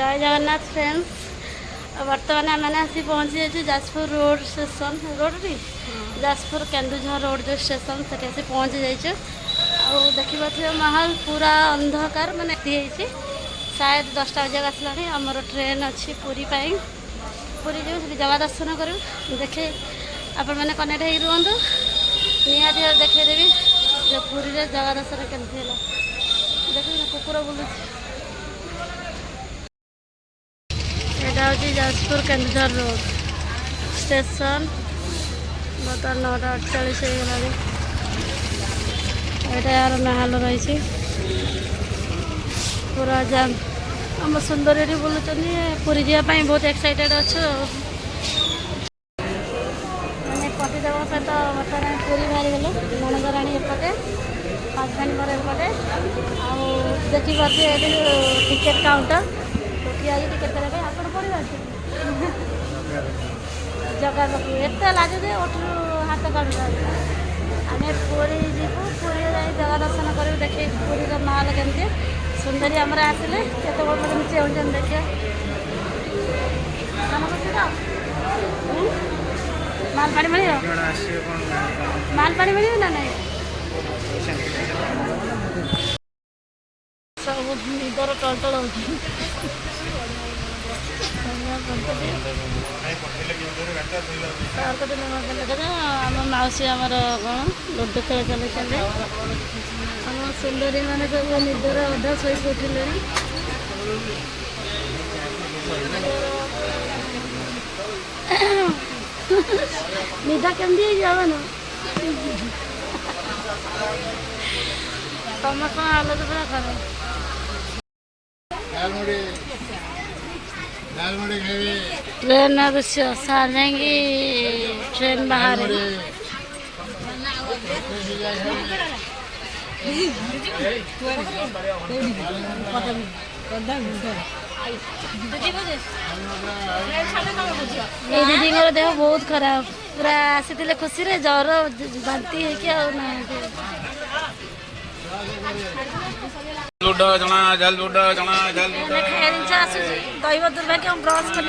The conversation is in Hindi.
जय जगन्नाथ फ्रेंड्स बर्तमान आम आसी पहुँची जाइए जाजपुर रोड स्टेशन रोड भी जाजपुर केन्दुझर रोड जो स्टेशन से आसी पहुँची जाइए देखिए माहौल पूरा अंधकार मैंने शायद 10टा बजे आसला आमर ट्रेन अच्छी पुरी पुरी जो जगह दर्शन कर देखे आपण मैंने कनेक्ट हो रुहतु निहाती देखदेवी जो पुरी जगह दर्शन केमती है देखिए कुकुर बुलूँ यहाँ हूँ जाजपुर केन्दुझर रोड स्टेशन बर्तमान 9:48 होगा यार महल रही पूरा जाम आम सुंदरी बुलूँ पुरी जावाई बहुत एक्साइटेड अच्छु मैंने पतिदेव सहित बर्तमान पुरी बाहरी गलु नणंदराणी एपटे हजबैंड मोर एपटे देखिए टिकेट काउंटर टिकेट करेंगे आप पड़ा जगह एत लगे ओठू हाथ काढ़ आम पुरी जीवु पुरी जगह दर्शन कर देखे पुरी माहौल केमती सुंदरी आमर आसिले केत बड़े चेउन देखिए माल पानी मिल माल पानी मिल ना नहीं सब निदर टलटल आम मौसी आमर कौन लुडु खेल चलते आम सुंदरी मैंने सब निदर अधा शोक उठिले निदा केमती जावन समस्त हालत पूरा खराब ट्रेन दृश्य सार जाएंगी ट्रेन बाहर दीदी देह बहुत खराब पूरा आसी खुशी रे जर बांती है दही दुर्भाग्य ब्रश कर